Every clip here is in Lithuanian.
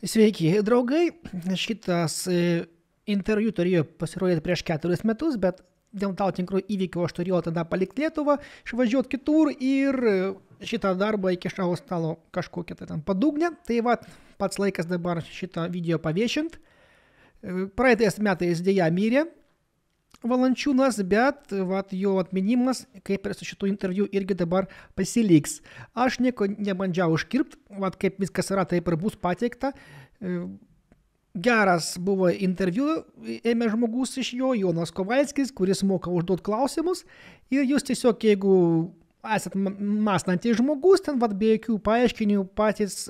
Sveiki, draugai. Šitas interviu turėjo pasirodyti prieš 4 metus, bet dėl tam tikrų įvykių aš turėjau tada palikti Lietuvą, išvažiuoti kitur ir šitą darbą įkišau stalo kažkokią ten padugnę. Tai va, pats laikas dabar šitą video paviešint. Praeitais metais dėja mirė Valančiūnas, bet vat, jo atminimas, kaip ir su šitų interviu, irgi dabar pasiliks. Aš nieko nebandžiau užkirpti, vat, kaip viskas yra, taip ir bus pateikta. Geras buvo interviu, ėmė žmogus iš jo, Jonas Kovalskis, kuris moka užduoti klausimus. Ir jūs tiesiog, jeigu esat mąstantis žmogus, ten vat, be jokių paaiškinimų patys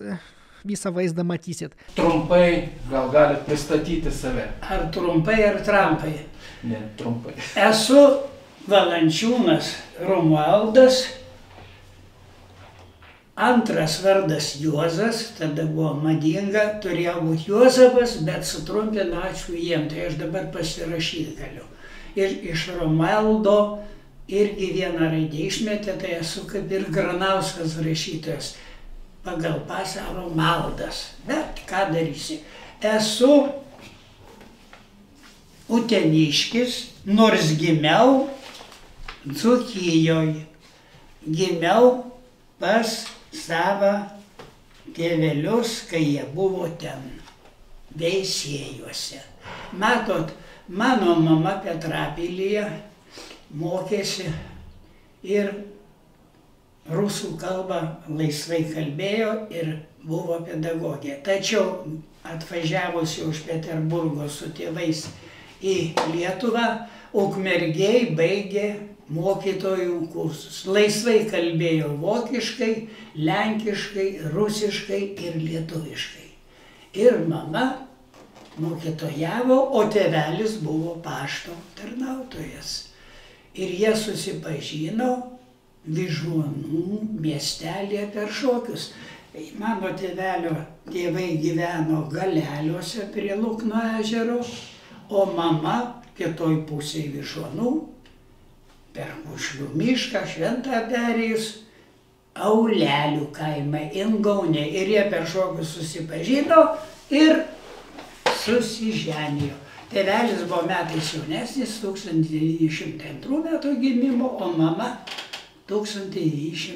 visą vaizdą matysit. Trumpai gal galite pristatyti save? Ar trumpai, ar trampai? Ne, trumpai. Esu Valančiūnas Romualdas, antras vardas Juozas, tada buvo madinga, turėjo būti Juozapas, bet sutrumpino, ačiū jiem, tai aš dabar pasirašyti galiu. Ir iš Romualdo irgi vieną raidę išmetė, tai esu kaip ir Granauskas rašytojas. Pagal pasą Romualdas, bet ką darysi. Esu uteniškis, nors gimiau Dzūkijoje. Gimiau pas savo tėvelius, kai jie buvo ten, Veisiejuose. Matot, mano mama Petrapilyje mokėsi ir rusų kalbą laisvai kalbėjo ir buvo pedagogė. Tačiau atvažiavusi iš Peterburgo su tėvais į Lietuvą, Ukmergėj baigė mokytojų kursus. Laisvai kalbėjo vokiškai, lenkiškai, rusiškai ir lietuviškai. Ir mama mokytojavo, o tėvelis buvo pašto tarnautojas. Ir jie susipažino Vyžuonų miestelėje per šokius. Mano tėvelio tėvai gyveno Galeliuose prie Lukno ežero, o mama kitoj pusėje Vyžuonų, per Pušlių mišką, Šventą perėjus, Aulelių kaime, Ingaunė. Ir jie per šokius susipažino ir susiženijo. Tėvelis buvo metais jaunesnis, 1902 metų gimimo, o mama tėvelis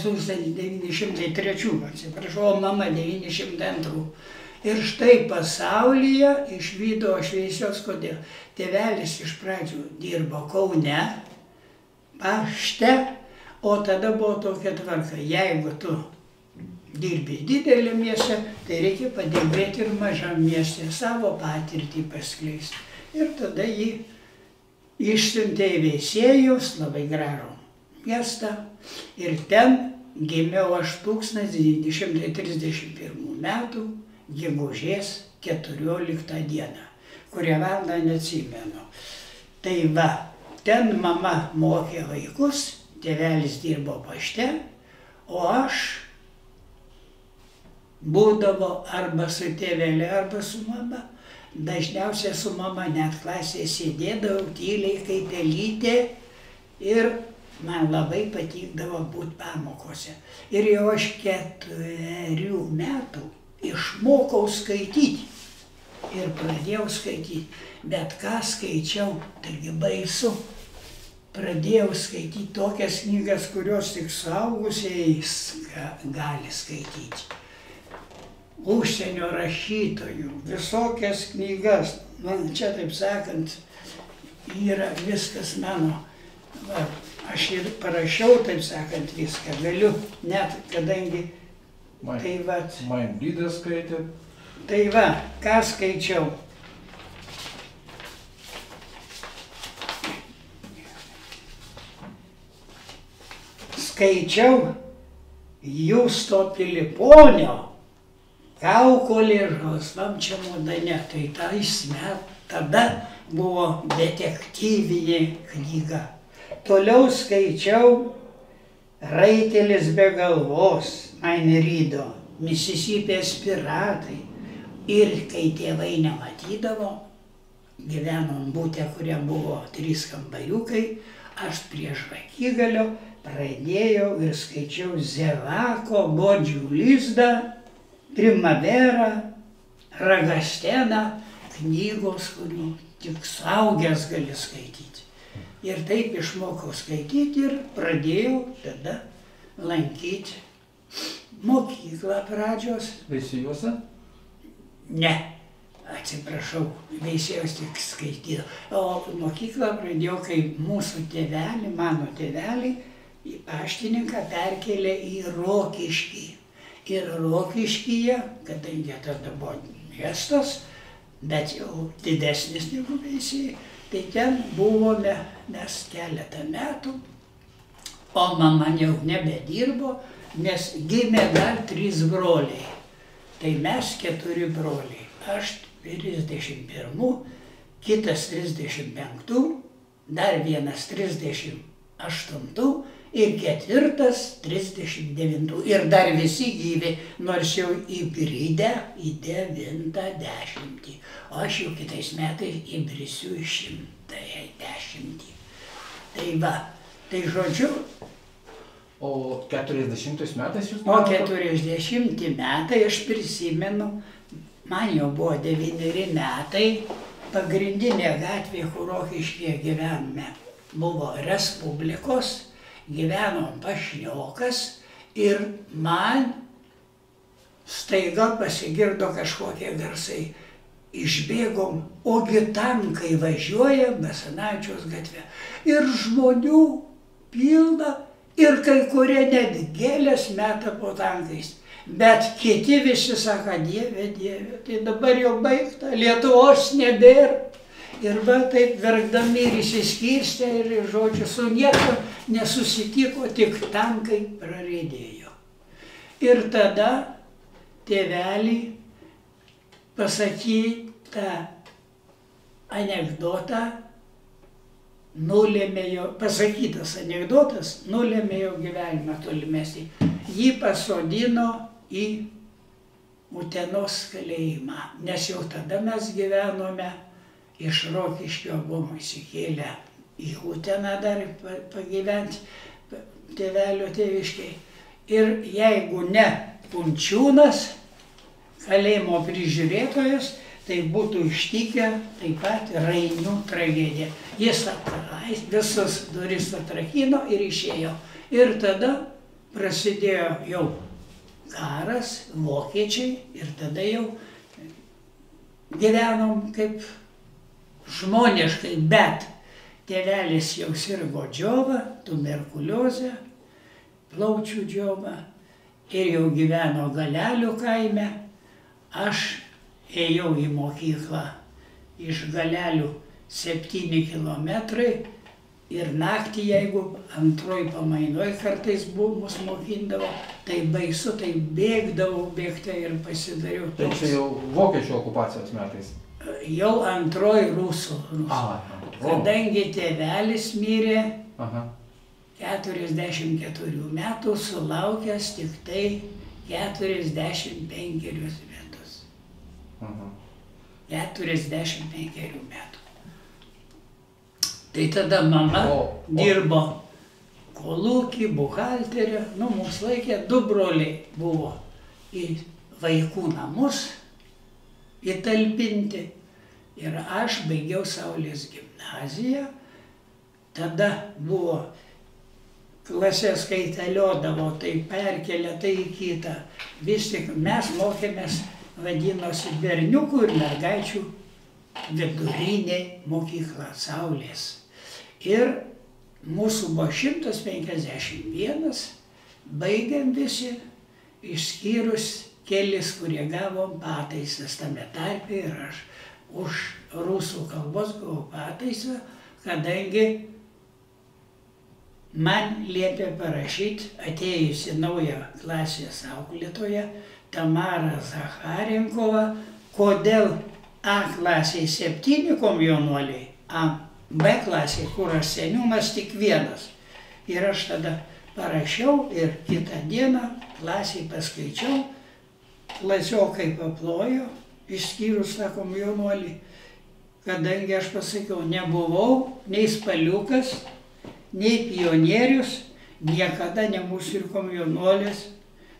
1903, atsiprašau, o mama 902. Ir štai pasaulyje išvydo šviesios, kodėl. Tėvelis iš pradžių dirbo Kaune, pašte, o tada buvo tokia tvarka. Jeigu tu dirbi didelį miestą, tai reikia padirbėti ir mažam miestė, savo patirtį paskleisti. Ir tada jį išsiuntė į Veisiejus, labai gražų miestą, ir ten gimiau aš 1931 metų, gegužės 14 dieną, kurią valandą neatsimenu. Tai va, ten mama mokė vaikus, tėvelis dirbo pašte, o aš būdavo arba su tėvelė, arba su mama. Dažniausiai su mama net klasėje sėdėdavau tyliai kaip pelytė ir man labai patikdavo būti pamokose. Ir jau aš 4 metų išmokau skaityti ir pradėjau skaityti. Bet ką skaičiau, taigi baisu. Pradėjau skaityti tokias knygas, kurios tik suaugusieji gali skaityti. Užsienio rašytojų, visokias knygas. Man čia, taip sakant, yra viskas mano. Va, aš ir parašiau, taip sakant, viską. Galiu, net kadangi... Tai va... Maimvydą skaitė. Tai va, ką skaičiau. Skaičiau Justo Piliponio Kaukolė žalsvam čemodane. Tai tada buvo detektyvinė knyga. Toliau skaičiau Raitelis be galvos, Ayn Rydo, Misisipės piratai. Ir kai tėvai nematydavo, gyvenom bute, kurie buvo 3 kambariukai, aš prie žvakigalio pradėjau ir skaičiau Zevako Bodžių lizdą Primavera, Ragastena, knygos, kurių tik suaugęs gali skaityti. Ir taip išmokau skaityti ir pradėjau tada lankyti mokyklą pradžios. Veisiejuose? Ne, atsiprašau, Veisiejus tik skaitydavau. O mokyklą pradėjau, kai mūsų tėvelį, mano tėvelį, į paštininką perkėlė į Rokiškį. Ir Rokiškyje, kadangi tada buvo miestas, bet jau didesnis negu Veisiejai, tai ten buvome mes keletą metų, o mama jau nebedirbo, nes gimė dar 3 broliai. Tai mes 4 broliai. Aš 31, kitas 35, dar vienas 38 ir 4 39. Ir dar visi gyvi, nors jau įbridę į 90. O aš jau kitais metais įbrisiu į 110. Tai va, tai žodžiu. O 40 metais jūs? O 40 metai aš prisimenu, man jau buvo 9 metai, pagrindinė gatvė, kur Rokiškyje gyvenome, buvo Respublikos, gyvenom Pašniokas ir man staiga pasigirdo kažkokie garsai. Išbėgom, ogi tankai važiuoja Basanavičiaus gatve. Ir žmonių pilna, ir kai kurie net gėlės meta po tankais. Bet kiti visi sako, Dieve, Dieve, tai dabar jau baigta, Lietuvos nebėra. Ir va taip verkdami ir išsiskirstė ir, žodžiu, su nieko nesusitiko, tik tankai prariedėjo. Ir tada tėvelį pasakytą anekdotą nulėmė jo, pasakytas anekdotas nulėmė jo gyvenimą tolimesnį. Jį pasodino į Utenos kalėjimą, nes jau tada mes gyvenome iš Rokiškio, buvom įsikėlę į Uteną dar pagyventi tėvelio tėviškiai. Ir jeigu ne Kunčiūnas, kalėjimo prižiūrėtojas, tai būtų ištikę taip pat Rainių tragedija. Jis visas duris atrakino ir išėjo. Ir tada prasidėjo jau karas, vokiečiai, ir tada jau gyvenom kaip žmoniškai, bet tėvelis jau sirgo džiova, tuberkuliozę, plaučių džiova ir jau gyveno Galelių kaime. Aš ėjau į mokyklą iš Galelių 7 kilometrai ir naktį, jeigu antroj pamainoj kartais mus mokindavo, tai baisu, tai bėgdavau bėgti ir pasidariau Tai toks. čia jau vokiečių okupacijos metais. Jau antroj rusų. Kadangi tėvelis mirė 44 metų, sulaukęs tik tai 45 metus. 45 metų. Tai tada mama dirbo kolūkį, buhalterė, mums laikė, 2 broliai buvo į vaikų namus įtalpinti. Ir aš baigiau Saulės gimnaziją, tada buvo klasės kaitaliodavo, tai perkelė, tai į kitą. Vis tik mes mokėmės, vadinosi, berniukų ir mergaičių vidurinė mokykla Saulės. Ir mūsų buvo 151, baigėm visi, išskyrus kelis, kurie gavom pataisas, tame tarpe ir aš. Už rusų kalbos gavau pataisą, kadangi man liepė parašyti, atėjusi naują klasės auklėtoją, Tamara Zacharenkova, kodėl A klasėje 7 komjaunuoliai, a B klasėje, kur aš seniūnas, tik 1. Ir aš tada parašiau ir kitą dieną klasėje paskaičiau, klasiokai paplojo, išskyrus tą komjaunuolį, kadangi aš pasakiau, nebuvau nei spaliukas, nei pionierius, niekada nebūsiu ir komjaunuolis.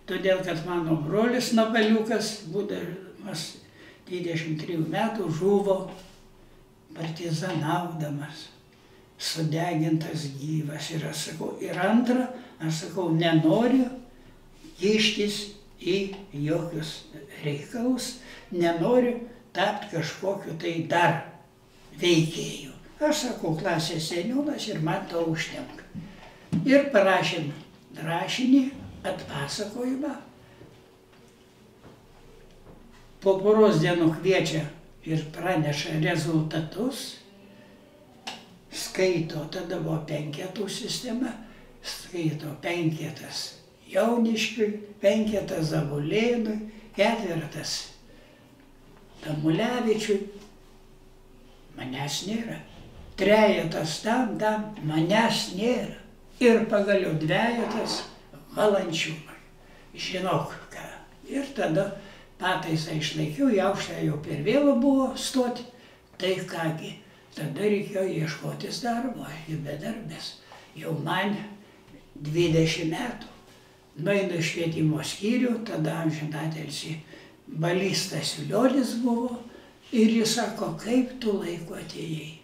todėl kad mano brolis Napaliukas, būdamas 23 metų, žuvo partizanaudamas, sudegintas gyvas. Ir aš sakau, ir antra, aš sakau, nenoriu kištis į jokius reikalus, nenoriu tapti kažkokiu tai dar veikėjų. Aš sakau, klasės seniūnas ir man to užtenka. Ir parašėm rašinį, atpasakojimą. Po poros dienų kviečia ir praneša rezultatus. Skaito, tada buvo penketų sistema, skaito penketas Jauniškiui, penketas Zabulėnui, ketvirtas Tamulevičiui. Manęs nėra. Trejetas tam, manęs nėra. Ir pagaliau dvejetas Valančiūnui. Žinok ką. Ir tada pataisą išlaikiau, į aukštąją jau per vėlu buvo stoti. Tai kągi, tada reikėjo ieškotis darbo, aš bedarbės. Jau man 20 metų. Nueinu į švietimo skyrių, tada amžinatilsį Balys Stasiulionis buvo. Ir jis sako, kaip tu laiku atėjai.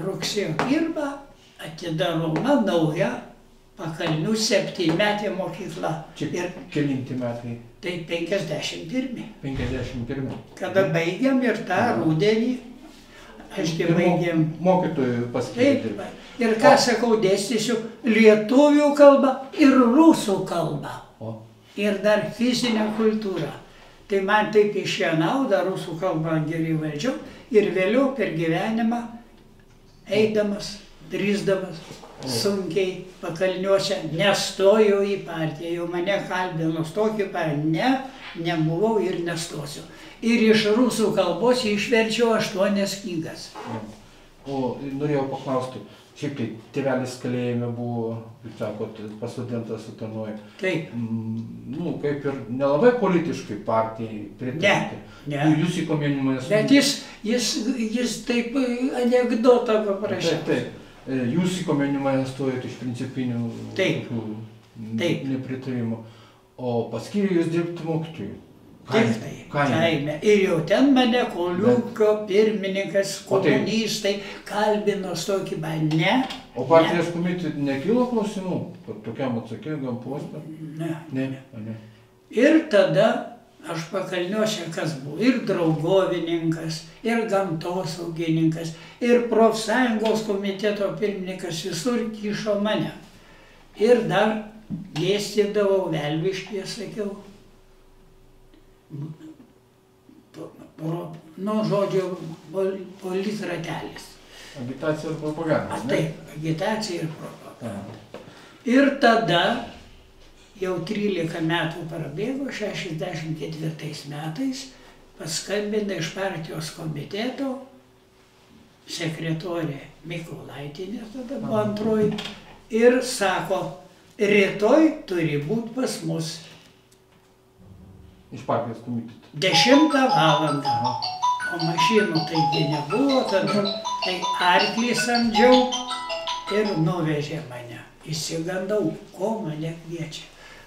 Rugsėjo 1 atidaroma nauja Pakalnių 7-metė mokykla. Čia kelinti metai? Tai 51. 51. Kada baigiam ir tą rudenį, aiškiai baigiam. Mokytojų paskirti. Taip, ir ką sakau, dėstysiu lietuvių kalbą ir rusų kalbą. Ir dar fizinę kultūrą. Tai man taip išėjo naudą, rusų kalbą gerai valdžiau ir vėliau per gyvenimą eidamas, drįsdamas, sunkiai Pakalniuose nestojau į partiją. Jau mane kalbino stokį partiją, nebuvau ir nestosiu. Ir iš rusų kalbos išverčiau 8 knygas. O norėjau paklausti, šiaip tai tėvelis kalėjime buvo, kaip sakot, pasodintas Utenoj. Taip. Nu, kaip ir nelabai politiškai partijai pritarti. Ne. Jūs į komjaunimą esate. Bet jis taip anekdotą paprašė. Taip. Jūs į komjaunimą stojate iš principinių nepritarimų. O paskyrė jūs dirbti mokytojų. Kaime. Ir jau ten mane kolūkio pirmininkas, komunistai kalbino stokį mane. O partijos komitetui nekilo klausimų, kad tokiam atsakingam postui? Ne. Ir tada aš Pakalniuose kas buvau, ir draugovininkas, ir gamtosaugininkas, ir profsąjungos komiteto pirmininkas, visur kišo mane. Ir dar dėstydavau Velviškyje, sakiau. Nu, žodžiu, politratelis. Agitacija ir propaganda. Taip, agitacija ir propaganda. Ir tada jau 13 metų prabėgo, 64 metais paskambina iš partijos komiteto sekretorė Mykolaitinė, tada buvo antroji, ir sako, rytoj turi būti pas mus. Iš partijos komiteto. 10 valandą. O mašinų taigi nebuvo, tada tai arklį samdžiau ir nuvežė mane. Išsigandau, ko mane kviečia.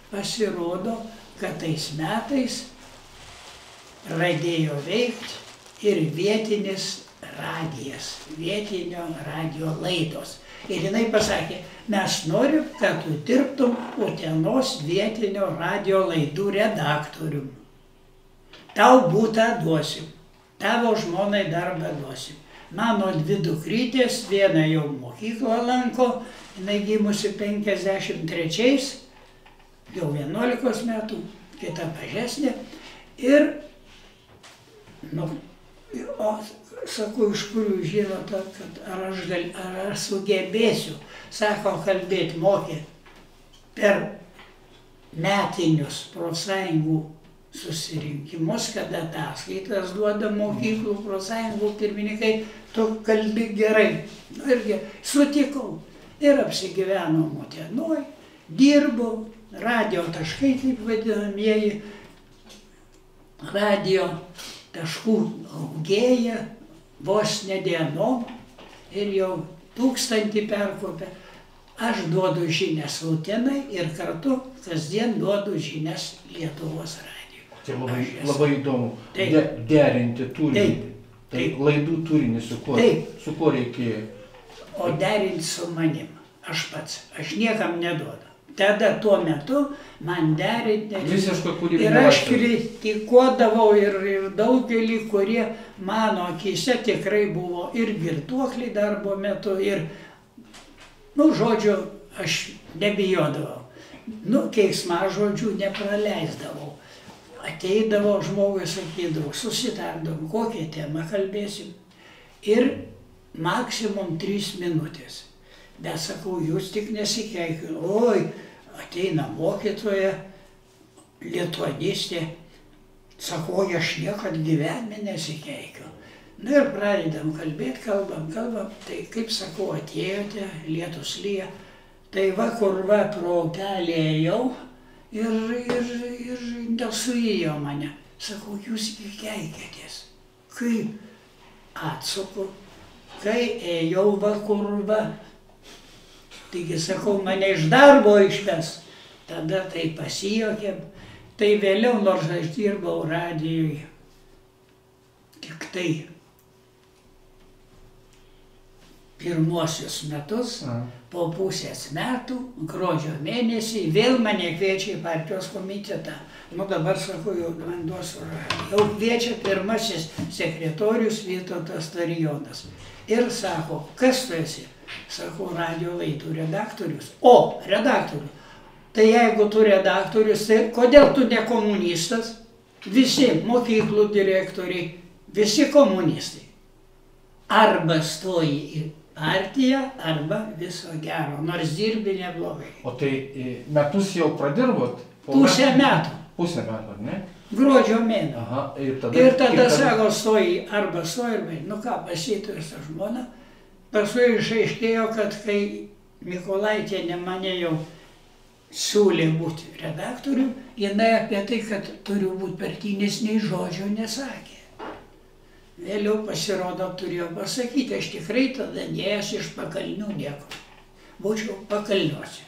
Pasirodo, kad tais metais pradėjo veikti ir vietinis radijas, vietinio radijo laidos. Ir jinai pasakė, mes norim, kad tu dirbtum Utenos vietinio radijo laidų redaktorium. Tau būtą duosim, tavo žmonai darbą duosim. Mano 2 dukrytės, viena jau mokyklą lanko, jinai gimusi 53, jau 11 metų, kita mažesnė. Ir, sakau, iš kur jūs žinote, kad ar aš sugebėsiu, sako, kalbėti mokė per metinius profsąjungų susirinkimus, kada ataskaitas duoda mokyklų profsąjungų pirmininkai, tu kalbi gerai. Irgi sutikau ir apsigyvenom Utenoj, dirbau, radio taškai, taip vadinamieji, radio taškų augėja, vos ne dienom ir jau 1000 perkopė. Aš duodu žinias Utenai ir kartu kasdien duodu žinias Lietuvos radijui. Tai labai įdomu. Taip. Derinti turinį. Taip. Tai laidų turinį su kuo? Taip. Su kuo reikėjo? O derinti su manim. Aš pats. Aš niekam neduodu. Tada tuo metu man derinti. Visiškai kūrybinė Ir aš laisvė. kritikuodavau ir daugelį, kurie mano akyse tikrai buvo ir girtuokliai darbo metu, ir, žodžiu, aš nebijodavau. Keiksmažodžių nepraleisdavau. Ateidavo žmogui, sakydavau, susitardavom, kokią temą kalbėsim. Ir maksimum 3 minutės. Bet sakau, jūs tik nesikeikit. Oi, ateina mokytoja, lituanistė. Sakau, aš niekad gyvenime nesikeikiu. Ir pradedam kalbėti, kalbam. Tai kaip sakau, atėjote, lietus lyja. Tai va, kur va pro upelį ėjau ir nesuijo mane. Sakau, jūs keikėtės. Kaip? Atsuku. Kai ėjau va, kur va. Taigi, sakau, mane iš darbo išves. Tada tai pasijokėm. Tai vėliau, nors aš dirbau radijui, tik tai pirmuosius metus, po pusės metų, gruodžio mėnesį, vėl mane kviečia į partijos komitetą. Dabar, sakau, jau man duosiu radiją. Jau kviečia pirmasis sekretorius Vytautas Tarijonas. Ir sako, kas tu esi? Sakau, radijo laidų redaktorius. O, redaktorius. Tai jeigu tu redaktorius, tai kodėl tu ne komunistas? Visi mokyklų direktoriai, visi komunistai. Arba stoji į partiją, arba viso gero, nors dirbi neblogai. O tai metus jau pradirbot? Pusę metų. Pusę metų, ar ne? Gruodžio mėnesį. Aha, ir tada sako, stoji, arba stoji, pasituri su žmona. Paskui išaiškėjo, kad kai Mykolaitienė mane jau siūlė būti redaktorium, jinai apie tai, kad turiu būti partinis, nei žodžio nesakė. Vėliau pasirodo, turėjo pasakyti, aš tikrai tada neėjęs iš pakalnių niekur. Būčiau pakalniuose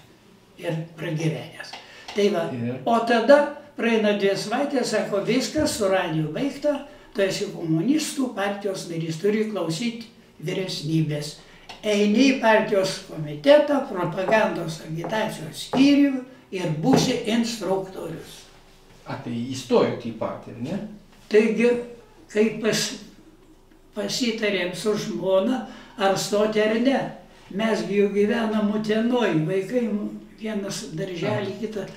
ir pragyvenęs. Tai va, o tada praeina 2 savaitės, sako, viskas, su radiju baigta, tu esi komunistų partijos narys, turi klausyti vyresnybės. Eini į partijos komitetą, propagandos agitacijos skyrių ir būsi instruktorius. Tai įstojot į partiją, ne? Taigi, kai pasitarėm su žmona, ar stoti ar ne, mes jau gyvenam Utenoj, vaikai vienas darželį, kitą,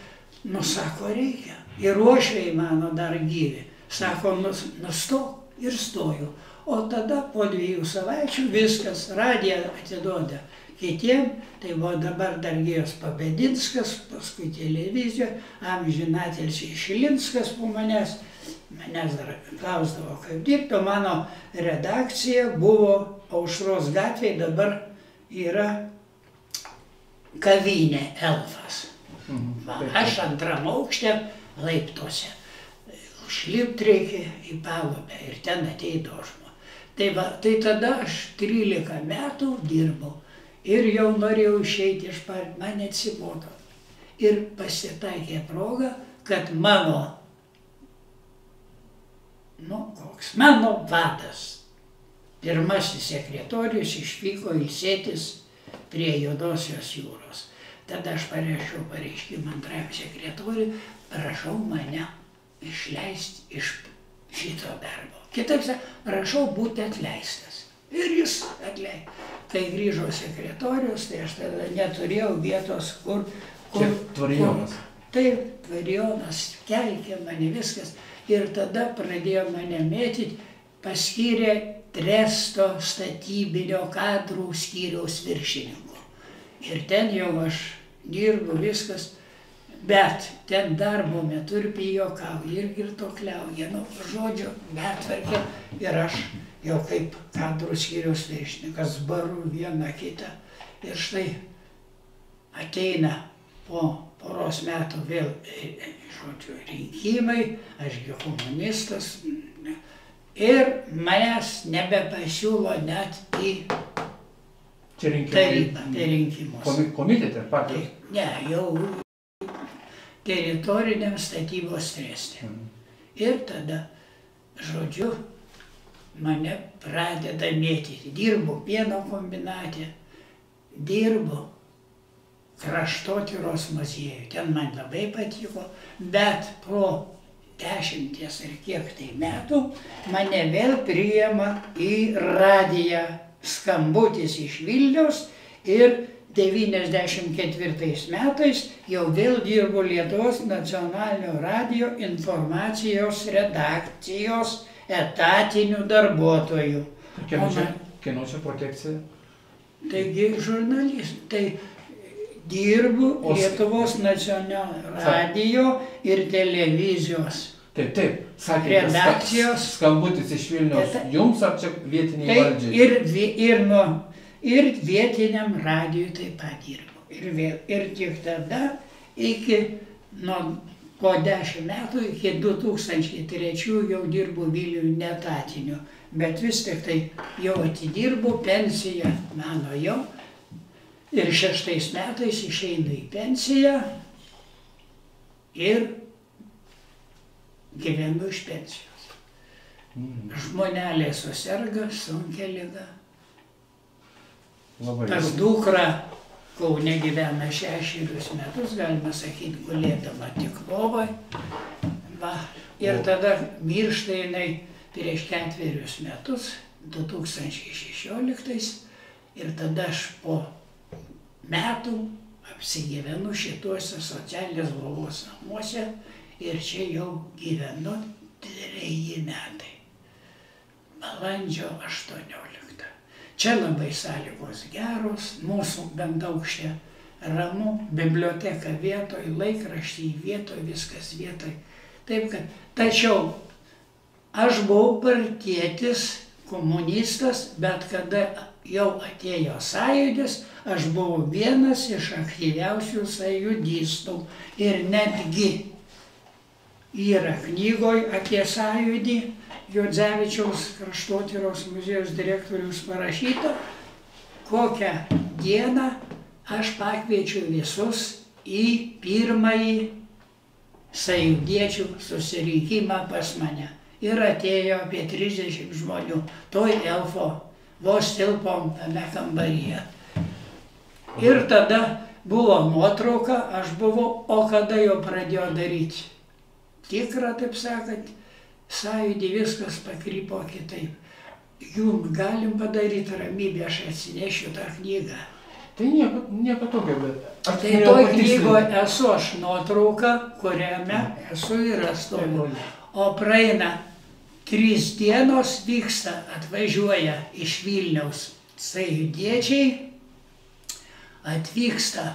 sako, reikia. Ir uošviai mano dar gyvi. Sako, nustok ir stoju. O tada po 2 savaičių viskas, radiją atiduoda kitiem, tai buvo dabar dar Gėjos Pabedinskas, paskui televizija, amžinatilsį Šilinskas po manęs dar klausdavo, kaip dirbti, o mano redakcija buvo Aušros gatvėje, dabar yra kavinė Elfas. Aš 2 aukšte laiptuose. Užlipt reikia į palubę ir ten ateidavo žmonės. Tai tada aš 13 metų dirbau ir jau norėjau išeiti iš partijos, man atsibodo. Ir pasitaikė proga, kad mano vadas, pirmasis sekretorius, išvyko ilsėtis prie Juodosios jūros. Tada aš parašiau pareiškimą 2 sekretoriui, prašau mane išleisti iš šito darbo. Kitaip sakant, prašau būti atleistas. Ir jis atleido. Kai grįžo sekretorius, tai aš tada neturėjau vietos, kur... Tvarijonas. Taip, Tvarijonas kelkė mane viskas. Ir tada pradėjo mane mėtyti, paskyrė Tresto statybinio kadrų skyriaus viršininku. Ir ten jau aš dirbu viskas. Bet ten darbo metu ir pijokauja, ir girtuokliauja, žodžiu, betvarkė. Ir aš jau kaip kadrų skyriaus viršininkas baru vieną kitą. Ir štai ateina po poros metų vėl, žodžiu, rinkimai, ašgi komunistas. Ir manęs nebepasiūlo net į tarybą, tai rinkimus. Komitete, partijos? Ne, jau teritoriniam statybos treste. Ir tada, žodžiu, mane pradeda mėtyti. Dirbu pieno kombinate, dirbu kraštotyros muziejuje. Ten man labai patiko, bet po 10 ar kiek tai metų mane vėl priima į radiją skambutis iš Vilniaus ir 94 metais jau vėl dirbu Lietuvos nacionalinio radijo informacijos redakcijos etatinių darbuotojų. Kieno čia protekcija? Taigi žurnalistai. Tai dirbu Lietuvos nacionalinio radijo ir televizijos. Taip, sakėte, redakcijos. Skambutis iš Vilniaus jums ar čia vietiniai valdžiai? Ir vietiniam radijui taip pat dirbu. Ir tik tada, po 10 metų, iki 2003 jau dirbu Vilniuje netatiniu. Bet vis tik tai jau atidirbu, pensija mano jau. Ir 6 metais išeinu į pensiją ir gyvenu iš pensijos. Žmonelė susirga sunkia liga. Pas dukra Kaune gyvena 6 metus, galima sakyti, gulėdama tik lovoj. Ir tada miršta jinai prieš 4 metus, 2016. Ir tada aš po metų apsigyvenu šituose socialinės globos namuose ir čia jau gyvenu 3 metai. Balandžio 18. Čia labai sąlygos geros, mūsų bendaukštė ramu, biblioteka vietoj, laikraštį vietoj, viskas vietoj. Taip kad, tačiau aš buvau partietis, komunistas, bet kada jau atėjo sąjūdis, aš buvau vienas iš aktyviausių sąjūdistų ir netgi yra knygoj apie sąjūdį Juodzevičiaus kraštotyros muziejaus direktoriaus parašyta, kokią dieną aš pakviečiau visus į pirmąjį sąjūdiečių susirinkimą pas mane. Ir atėjo apie 30 žmonių, toj elfo, vos tilpom tame kambaryje. Ir tada buvo nuotrauka, aš buvau, o kada jau pradėjo daryti. Tikra, taip sakant, sąjūdį viskas pakrypo kitaip. Jums galim padaryti ramybę, aš atsinešiu tą knygą. Tai nieko tokio, bet... Tai toj knygoje esu aš nuotrauka, kuriame esu ir stoviu. O praeina 3 dienos, vyksta, atvažiuoja iš Vilniaus sąjūdiečiai, atvyksta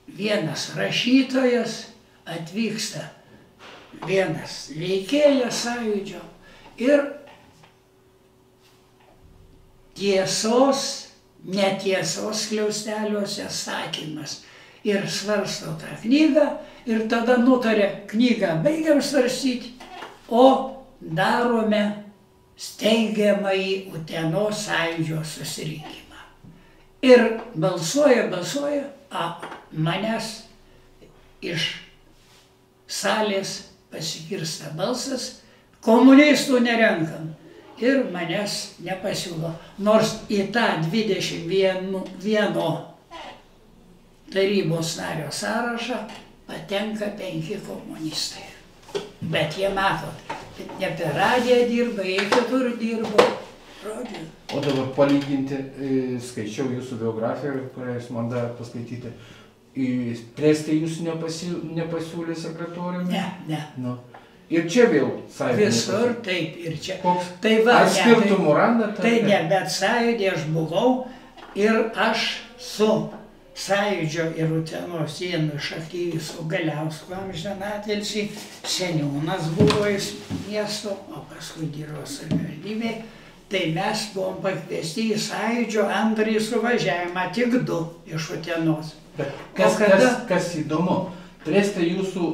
vienas rašytojas, atvyksta vienas veikėjas sąjūdžio ir tiesos, netiesos skliausteliuose sakymas. Ir svarsto tą knygą ir tada nutarė, knygą baigiam svarstyti, o darome steigiamąjį Utenos sąjūdžio susirinkimą. Ir balsuoja, manęs iš salės pasigirsta balsas, komunistų nerenkam. Ir manęs nepasiūlo, nors į tą 21 tarybos nario sąrašą patenka 5 komunistai. Bet jie matot, ne per radiją dirba, jie kitur dirbo. Žodžiu. O dabar palyginti, skaičiau jūsų biografiją, kurią jūs man davėt paskaityti. Treste jūs nepasiūlė sekretoriumi? Ne. Nu. Ir čia vėl sąjūdį? Visur taip ir čia. Koks? Tai va, ar skirtumų randa? Tai ne, bet sąjūdį aš buvau ir aš su sąjūdžio ir Utenos vienu iš aktyvių su Galiausku amžinatilsį, seniūnas buvo iš miesto, o paskui dirbo savivaldybėj. Tai mes buvom pakviesti į sąjūdžio antrąjį suvažiavimą, tik 2 iš Utenos. Kas įdomu, Treste jūsų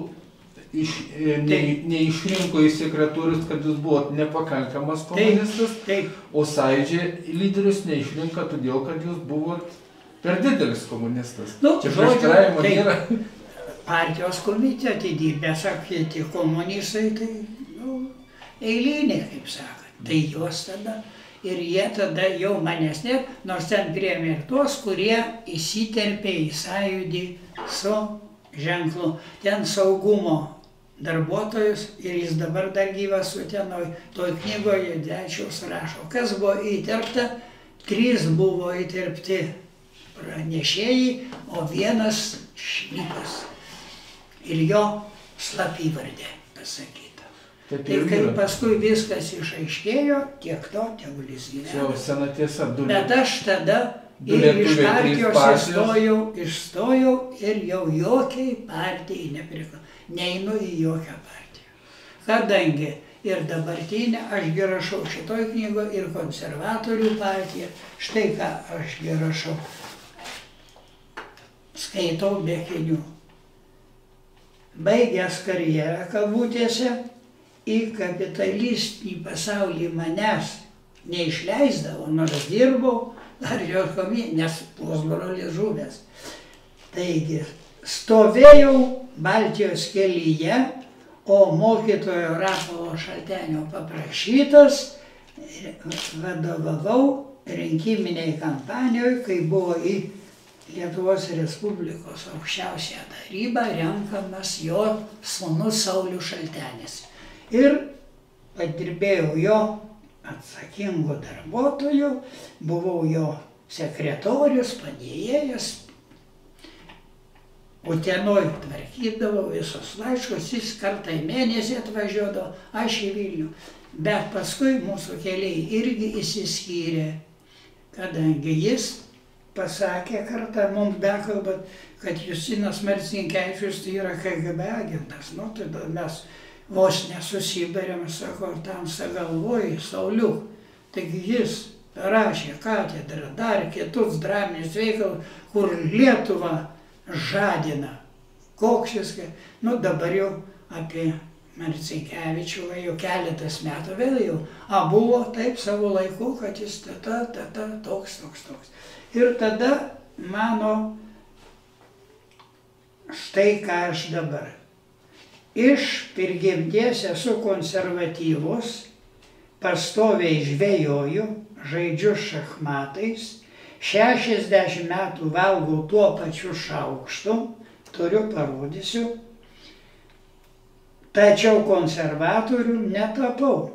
neišrinko į sekretorius, kad jūs buvot nepakankamas komunistas, o sąjūdžio lyderius neišrinko todėl, kad jūs buvot per didelis komunistas. Čia prieštaravimo nėra. partijos komitete dirbę, sakė, tie komunistai, tai, eiliniai, kaip sakant. Tai juos tada. Ir jie tada jau manęs net, nors ten priėmė ir tuos, kurie įsiterpė į sąjūdį su ženklu. Ten saugumo darbuotojus ir jis dabar dar gyvas Utenoj. Toj knygoje Dečiaus rašo, kas buvo įterpta, 3 buvo įterpti pranešėjai, o 1 šnipas. Ir jo slapyvardė pasakyta. Ir kai paskui viskas išaiškėjo, tiek to, tegul jis gyvena. Bet aš tada ir iš partijos išstojau ir jau jokiai partijai nepriklausau. Neinu į jokią partiją. Kadangi ir dabartinę, ašgi rašau šitoj knygoje ir konservatorių partiją, štai ką ašgi rašau. Skaitau be kinių. Baigęs karjerą kabutėse, į kapitalistinį pasaulį manęs neišleisdavo, nors dirbau, dar jos komė, nes pusbrolis žuvęs. Taigi, stovėjau Baltijos kelyje, o mokytojo Rapolo Šaltenio paprašytas, vadovavau rinkiminiai kampanijoje, kai buvo į Lietuvos Respublikos aukščiausią tarybą renkamas jo sūnus Saulius Šaltenis. Ir padirbėjau jo atsakingu darbuotoju, buvau jo sekretorius, padėjėjas. Utenoj tvarkydavau visus laiškus, jis kartą į mėnesį atvažiuodavo, aš į Vilnių. Bet paskui mūsų keliai irgi išsiskyrė, kadangi jis pasakė kartą mums bekalbant, kad Justinas Marcinkevičius tai yra KGB agentas. Nu, tada mes vos nesusibarėm, sako, tamsa galvoji, Sauliuk. Taigi jis rašė katedrą, dar kitus draminius veikalus, kur Lietuva žadina. Koks jis, nu dabar jau apie Marcinkevičių jau keletas metų vėl jau, buvo taip savo laiku, kad jis toks. Ir tada mano štai ką aš dabar. Iš prigimties esu konservatyvus, pastoviai žvejoju, žaidžiu šachmatais, 60 metų valgau tuo pačiu šaukštu, turiu parodysiu, tačiau konservatorių netapau,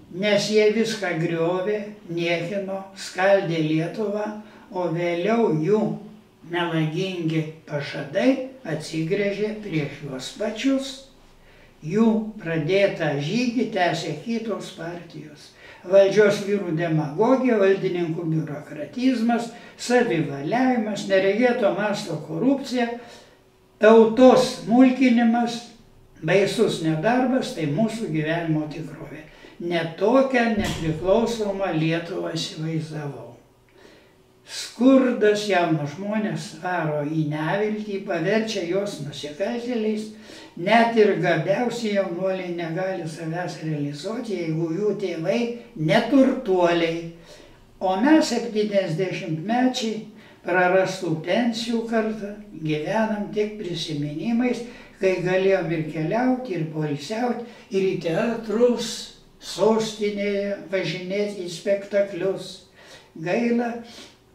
nes jie viską griovė, niekino, skaldė Lietuvą, o vėliau jų melagingi pažadai atsigręžė prieš juos pačius, jų pradėtą žygį tęsė kitos partijos. Valdžios vyrų demagogija, valdininkų biurokratizmas, savivaliavimas, neregėto masto korupcija, tautos smulkinimas, baisus nedarbas, tai mūsų gyvenimo tikrovė. Ne tokią nepriklausomą Lietuvą įsivaizdavau. Skurdas jaunus žmonės varo į neviltį, paverčia juos nusikaltėliais, net ir gabiausi jaunuoliai negali savęs realizuoti, jeigu jų tėvai neturtuoliai. O mes 70-mečiai prarastų pensijų kartą gyvenam tik prisiminimais, kai galėjom ir keliauti, ir poilsiauti, ir į teatrus, sostinėje važinėti į spektaklius. Gaila,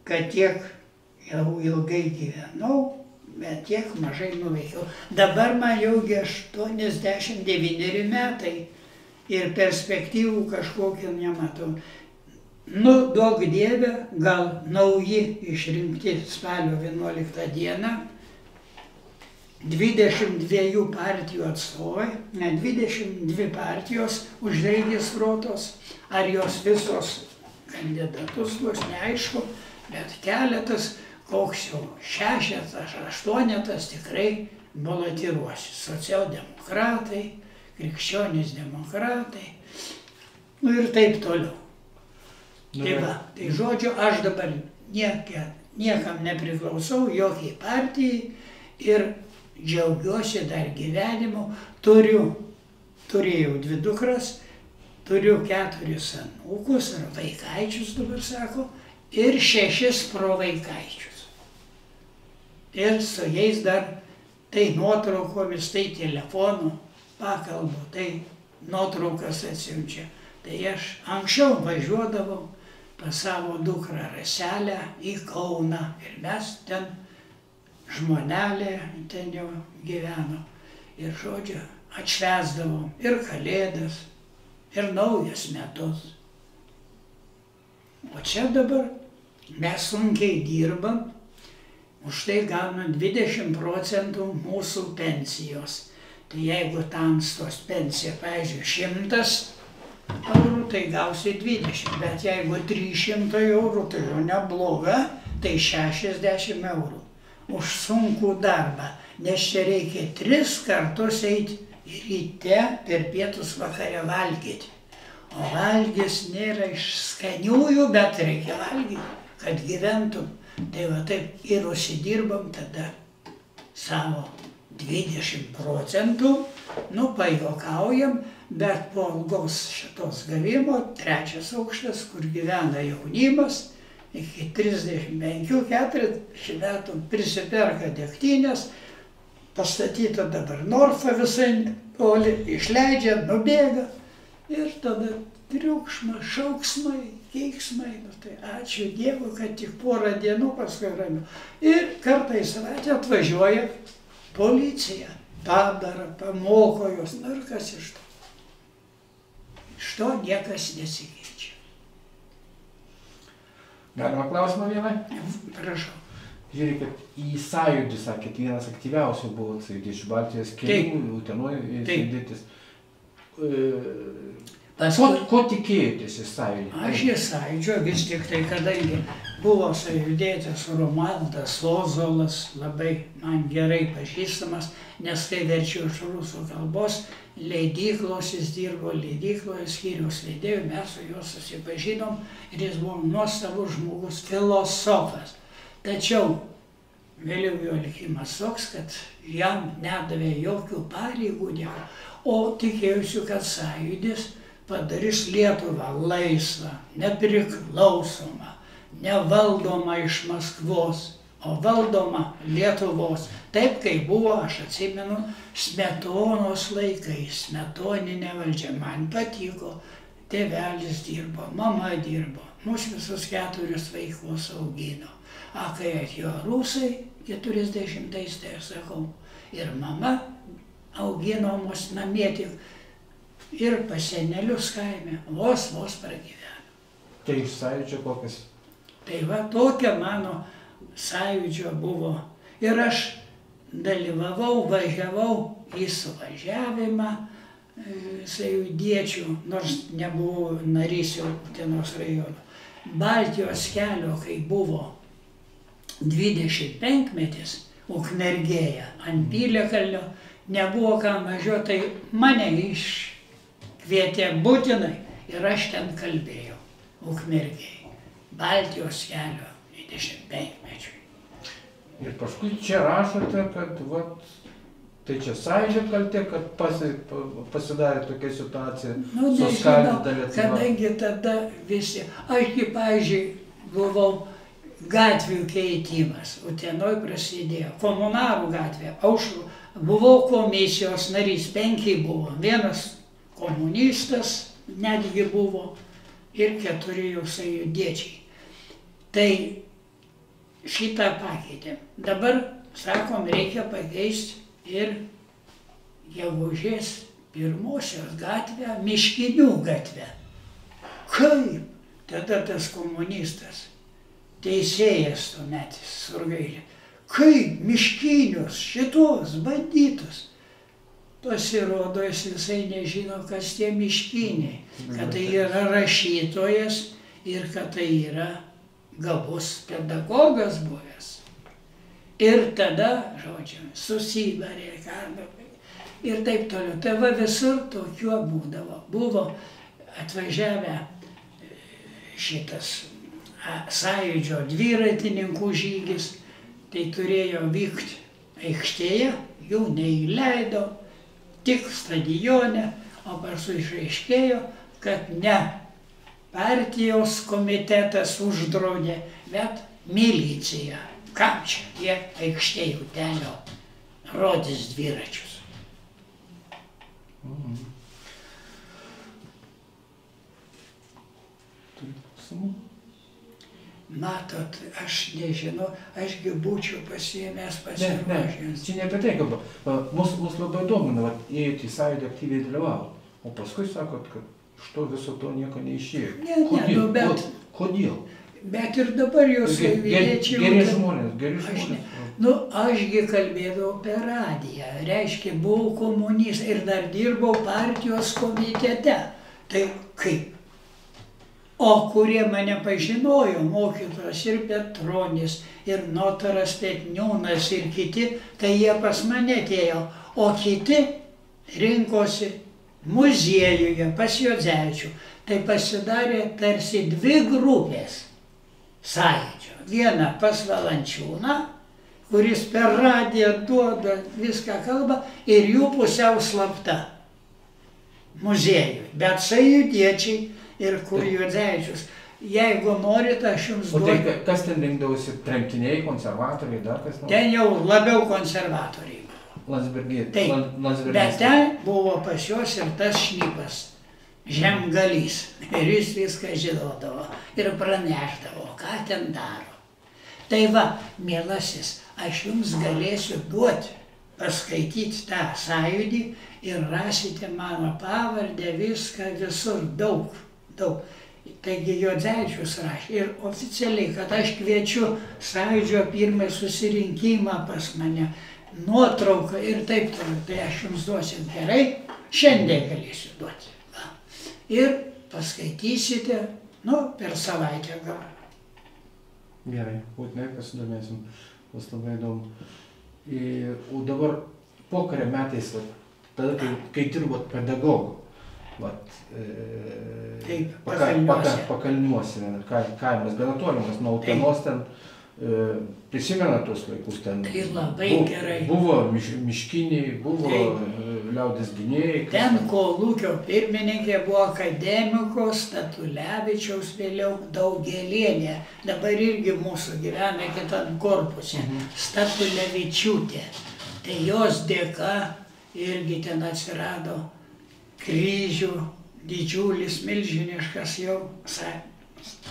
kad tiek jau ilgai gyvenau, bet tiek mažai nuveikiau. Dabar man jaugi 89 metai ir perspektyvų kažkokių nematau. Nu, duok Dieve, gal nauji išrinkti spalio 11 dieną, 22 partijų atstovai, ne 22 partijos užregistruotos, ar jos visos kandidatus bus neaišku, bet keletas, koks jau 6 ar 8 tikrai balotiruosis. Socialdemokratai, krikščionys demokratai, nu ir taip toliau. Tai va, tai žodžiu, aš dabar niekam nepriklausau, jokiai partijai ir džiaugiuosi dar gyvenimu. Turėjau 2 dukras, turiu 4 anūkus ar vaikaičius, dabar sako, ir 6 provaikaičius. Ir su jais dar Tai nuotraukomis, tai telefonu pakalbu, tai nuotraukas atsiunčia. Tai aš anksčiau važiuodavau pas savo dukrą Raselę į Kauną ir mes ten žmonelė ten jau gyveno. Ir žodžiu, atšvęsdavom ir Kalėdas, ir Naujas metus. O čia dabar mes sunkiai dirbam, už tai gaunam 20% mūsų pensijos. Tai jeigu tamstos pensija, pavyzdžiui, 100 eurų, tai gausi 20, bet jeigu 300 eurų, tai jau nebloga, tai 60 eurų už sunkų darbą, nes čia reikia 3 kartus eiti ryte, per pietus, vakare valgyti. O valgys nėra iš skaniųjų, bet reikia valgyti, kad gyventum. Tai va taip ir užsidirbam tada savo 20%, nu pajuokaujam, bet po algos šitos gavimo 3 aukštas, kur gyvena jaunimas, iki 35-40 metų prisiperka degtinės, pastatyta dabar Norfa visai toli, išleidžia, nubėga ir tada triukšmas, šauksmai, keiksmai. Nu, tai ačiū Dievui, kad tik porą dienų paskui ramiau. Ir kartą į savaitę atvažiuoja policija, padara, pamoko jos, nu ir kas iš to? Iš to niekas nesikeičia. Galima klausimą vieną? Prašau. Žiūrėkit, į sąjūdį, sakėt, vienas aktyviausių buvo sąjūdį iš Baltijos kelių, Utenoje sėdėtis. Ko tikėjotės iš sąjūdį? Aš į sąjūdžio vis tik tai, kadangi buvo sąjūdėtis Romualdas Ozolas, labai man gerai pažįstamas, nes kai verčiau iš rusų kalbos, leidyklos, jis dirbo leidykloje, skyriaus leidėjų, mes su juo susipažinom ir jis buvo nuostabus žmogus, filosofas. Tačiau vėliau jo likimas toks, kad jam nedavė jokių pareigų, o tikėjusiu, kad sąjūdis padarys Lietuvą laisvą, nepriklausomą, nevaldomą iš Maskvos, o valdoma Lietuvos. Taip, kaip buvo, aš atsimenu, Smetonos laikais, smetoninė valdžia. Man patiko, tėvelis dirbo, mama dirbo, mus visus 4 vaikus augino. A, kai atėjo rusai 40-ais, tai aš sakau, ir mama augino mus namie tik ir pas senelius kaime, vos pragyveno. Tai iš sąjūdžio kokias? Tai va tokia mano sąjūdžio buvo. Ir aš dalyvavau, važiavau į suvažiavimą sąjūdiečių, nors nebuvau narys jau Utenos rajono. Baltijos kelio, kai buvo 25-metis Ukmergėje ant Piliakalnio, nebuvo kam važiuoti, tai mane iškvietė būtinai ir aš ten kalbėjau Ukmergėje. Baltijos kelio 25-mečiui. Ir paskui čia rašote, kad tai čia sąjūdžio kaltė, kad pasidarė tokia situacija, suskaldyta Lietuva. Kadangi tada visi, ašgi, pavyzdžiui, buvau gatvių keitimas, Utenoj prasidėjo, Komunarų gatvė, Aušrų, buvau komisijos narys, 5 buvo, 1 komunistas netgi buvo ir 4 jau sąjūdiečiai. Tai šitą pakeitėm. Dabar, sakom, reikia pakeisti ir Gegužės 1 gatvę, Miškinių gatvę. Kaip? Tada tas komunistas, teisėjas tuometis, Surgailė. Kaip Miškinius, šitos bandytus? Pasirodo, jis visai nežino, kas tie Miškiniai. Kad tai yra rašytojas ir kad tai yra gabus pedagogas buvęs. Ir tada, žodžiu, susibarė, ir taip toliau. Tai va visur tokiuo būdavo. Buvo atvažiavę šitas sąjūdžio dviratininkų žygis, tai turėjo vykti aikštėje, jų neįleido, tik stadione, o paskui išaiškėjo, kad ne partijos komitetas uždraudė, bet milicija. Kam čia jie aikštėje Utenio rodys dviračius. Matot, aš nežinau, ašgi būčiau pasiėmęs pasiruošęs. Čia ne apie tai, kalba. Mus labai domina, ėjote į sąjūdį aktyviai dalyvavo. O paskui sakot, kad iš to viso to nieko neišėjo. Ne, Kodėl? Bet ir dabar jūs sąjūdiečiai... Geri žmonės. Ašgi kalbėdavau per radiją. Reiškia, buvau komunistas ir dar dirbau partijos komitete. Tai kaip? O kurie mane pažinojo, mokytojas ir Petronis, ir notaras Petniūnas, ir kiti, tai jie pas mane atėjo. O kiti rinkosi muziejuje pas Juodzevičių. Tai pasidarė tarsi dvi grupės sąjūdžio. Viena pas Valančiūną, kuris per radiją duoda viską kalbą, ir jų pusiau slapta muziejui. Bet sąjūdiečiai ir kur Juodzevičius. Jeigu norit, aš jums duodu. O tai kas ten rinkdavosi? Tremtiniai, konservatoriai, dar kas nors? Ten jau labiau konservatoriai buvo. Landsbergiai. Taip, bet ten buvo pas juos ir tas šnipas, Žemgalys. Ir jis viską žinodavo ir praneždavo, ką ten daro. Tai va, mielasis, aš jums galėsiu duoti, paskaityti tą sąjūdį ir rasite mano pavardę, viską visur, daug. Taigi Juodzevičius rašė ir oficialiai, kad aš kviečiu sąjūdžio pirmąjį susirinkimą pas mane, nuotrauką ir taip toliau. Tai aš jums duosiu gerai, šiandien galėsiu duoti. Va. Ir paskaitysite, per savaitę gal. Gerai, būtinai pasidomėsim, bus labai įdomu. O dabar pokario metais, tada, kai dirbot pedagogu, Pakalniuose, kaimas, gana tolimas, nuo Utenos ten, prisimena tuos laikus ten. Tai labai gerai. Buvo miškiniai, buvo liaudės gynėjai. Ten kolūkio pirmininkė buvo akademiko Statulevičiaus, vėliau Daugėlienė, dabar irgi mūsų gyvena kitam korpuse, Statulevičiūtė. Tai jos dėka irgi ten atsirado kryžių, didžiulis, milžiniškas jau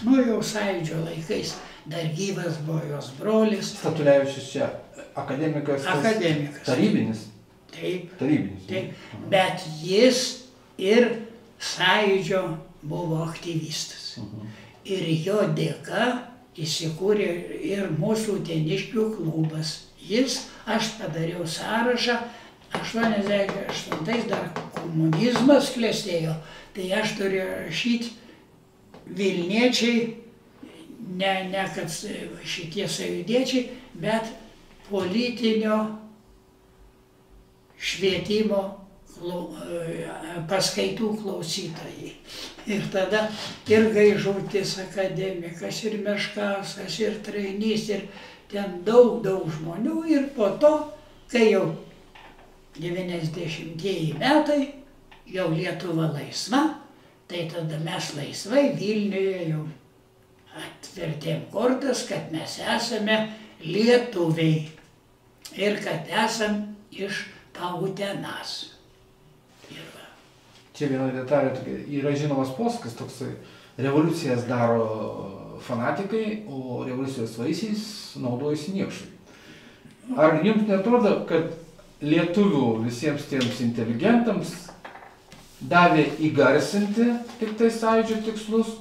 sąjūdžio laikais, dar gyvas buvo jos brolis. Statulevičius čia akademikas? Akademikas. Tarybinis? Taip. Tarybinis. Taip. Bet jis ir sąjūdžio buvo aktyvistas. Ir jo dėka įsikūrė ir mūsų uteniškių klubas. Aš padariau sąrašą, 88 dar komunizmas klestėjo, tai aš turiu rašyti Vilniečiai, ne kad šitie sąjūdiečiai, bet politinio švietimo paskaitų klausytojai. Ir tada ir Gaižutis akademikas, ir Meškauskas, ir Trainys, ir ten daug žmonių. Ir po to, kai jau 90-ieji metai, jau Lietuva laisva, tai tada mes laisvai Vilniuje jau atvertėm kortas, kad mes esame lietuviai ir kad esam iš Pautenas. Čia viena detalė, yra žinomas posakis, toksai, revoliucijas daro fanatikai, o revoliucijos vaisiais naudojasi niekšai. Ar jums netrodo, kad lietuvių visiems tiems inteligentams davė įgarsinti tik tai sąjūdžio tikslus,